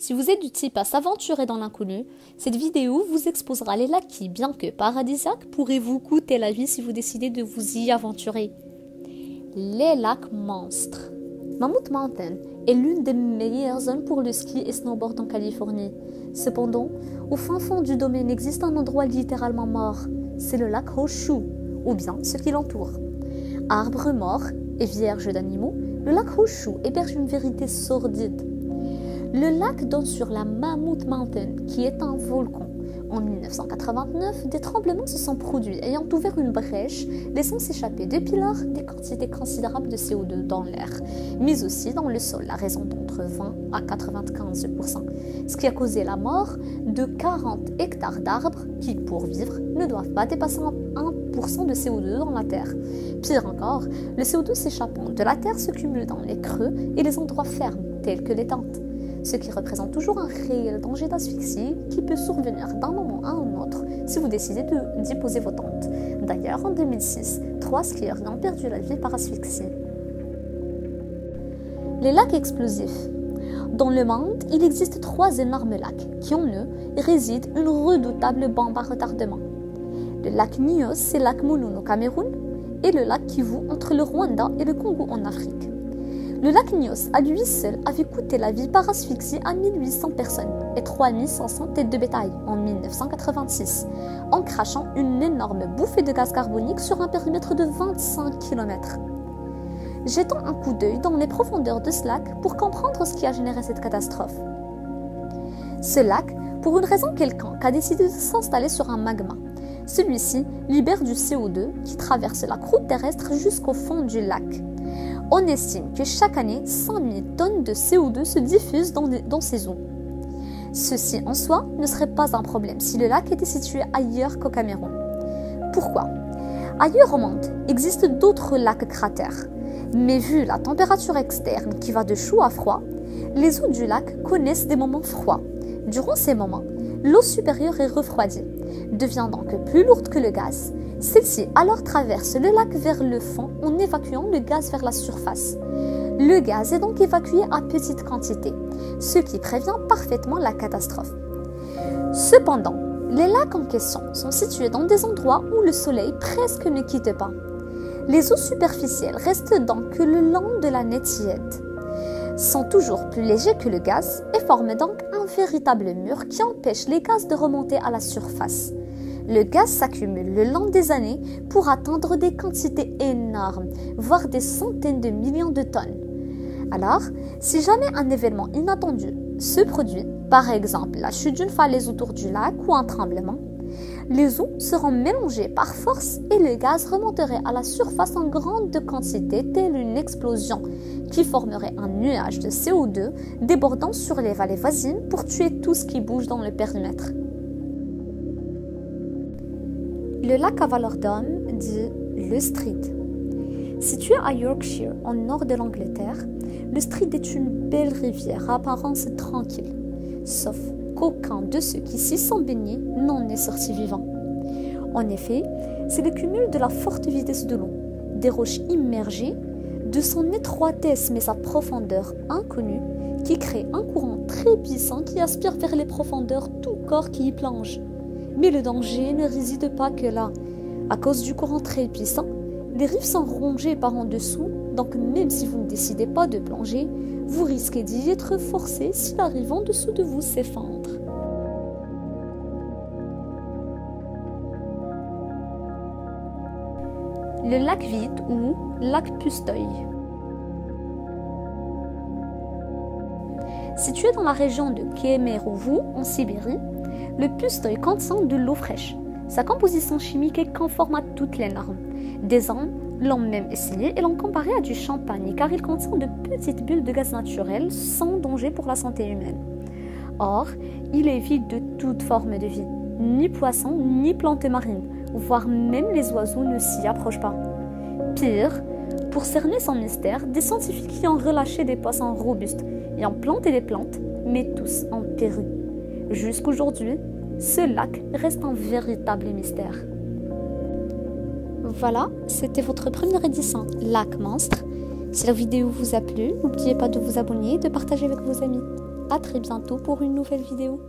Si vous êtes du type à s'aventurer dans l'inconnu, cette vidéo vous exposera les lacs qui, bien que paradisiaques, pourraient vous coûter la vie si vous décidez de vous y aventurer. Les lacs monstres. Mammoth Mountain est l'une des meilleures zones pour le ski et snowboard en Californie. Cependant, au fin fond du domaine existe un endroit littéralement mort. C'est le lac Horseshoe, ou bien ce qui l'entoure. Arbres morts et vierge d'animaux, le lac Horseshoe héberge une vérité sordide. Le lac donne sur la Mammoth Mountain, qui est un volcan. En 1989, des tremblements se sont produits, ayant ouvert une brèche, laissant s'échapper depuis lors des quantités considérables de CO2 dans l'air, mais aussi dans le sol, à raison d'entre 20 à 95%, ce qui a causé la mort de 40 hectares d'arbres qui, pour vivre, ne doivent pas dépasser 1% de CO2 dans la terre. Pire encore, le CO2 s'échappant de la terre se cumule dans les creux et les endroits fermes, tels que les tentes, ce qui représente toujours un réel danger d'asphyxie qui peut survenir d'un moment à un autre si vous décidez d'y poser vos tentes. D'ailleurs, en 2006, 3 skieurs y ont perdu la vie par asphyxie. Les lacs explosifs. Dans le monde, il existe 3 énormes lacs qui, en eux, résident une redoutable bombe à retardement. Le lac Nyos, c'est le lac Mulun au Cameroun, et le lac Kivu entre le Rwanda et le Congo en Afrique. Le lac Nyos, à lui seul, avait coûté la vie par asphyxie à 1800 personnes et 3500 têtes de bétail en 1986, en crachant une énorme bouffée de gaz carbonique sur un périmètre de 25 km. Jetons un coup d'œil dans les profondeurs de ce lac pour comprendre ce qui a généré cette catastrophe. Ce lac, pour une raison quelconque, a décidé de s'installer sur un magma. Celui-ci libère du CO2 qui traverse la croûte terrestre jusqu'au fond du lac. On estime que chaque année, 100 000 tonnes de CO2 se diffusent dans ces eaux. Ceci en soi ne serait pas un problème si le lac était situé ailleurs qu'au Cameroun. Pourquoi ? Ailleurs au monde, existent d'autres lacs cratères. Mais vu la température externe qui va de chaud à froid, les eaux du lac connaissent des moments froids. Durant ces moments, l'eau supérieure est refroidie, devient donc plus lourde que le gaz. Celle-ci alors traverse le lac vers le fond en évacuant le gaz vers la surface. Le gaz est donc évacué à petite quantité, ce qui prévient parfaitement la catastrophe. Cependant, les lacs en question sont situés dans des endroits où le soleil presque ne quitte pas. Les eaux superficielles restent donc le long de la naie tiède, sont toujours plus légers que le gaz et forment donc un véritable mur qui empêche les gaz de remonter à la surface. Le gaz s'accumule le long des années pour atteindre des quantités énormes, voire des centaines de millions de tonnes. Alors, si jamais un événement inattendu se produit, par exemple la chute d'une falaise autour du lac ou un tremblement, les eaux seront mélangées par force et le gaz remonterait à la surface en grande quantité, telle une explosion, qui formerait un nuage de CO2 débordant sur les vallées voisines pour tuer tout ce qui bouge dans le périmètre. Le lac à valeur d'homme, dit le Street. Situé à Yorkshire, au nord de l'Angleterre, le Street est une belle rivière à apparence tranquille, sauf qu'aucun de ceux qui s'y sont baignés n'en est sorti vivant. En effet, c'est le cumul de la forte vitesse de l'eau, des roches immergées, de son étroitesse mais sa profondeur inconnue, qui crée un courant très puissant qui aspire vers les profondeurs tout corps qui y plonge. Mais le danger ne réside pas que là. À cause du courant très puissant, les rives sont rongées par en dessous, donc même si vous ne décidez pas de plonger, vous risquez d'y être forcé si la rive en dessous de vous s'effondre. Le lac vide ou lac Pustoï. Situé dans la région de Kemerovo, en Sibérie, le Pustoï contient de l'eau fraîche. Sa composition chimique est conforme à toutes les normes. Des hommes l'ont même essayé et l'ont comparé à du champagne car il contient de petites bulles de gaz naturel sans danger pour la santé humaine. Or, il est vide de toute forme de vie. Ni poissons, ni plantes marines, voire même les oiseaux ne s'y approchent pas. Pire, pour cerner son mystère, des scientifiques y ont relâché des poissons robustes et ont planté des plantes, mais tous ont péri. Jusqu'aujourd'hui, ce lac reste un véritable mystère. Voilà, c'était votre première édition Lac Monstre. Si la vidéo vous a plu, n'oubliez pas de vous abonner et de partager avec vos amis. à très bientôt pour une nouvelle vidéo.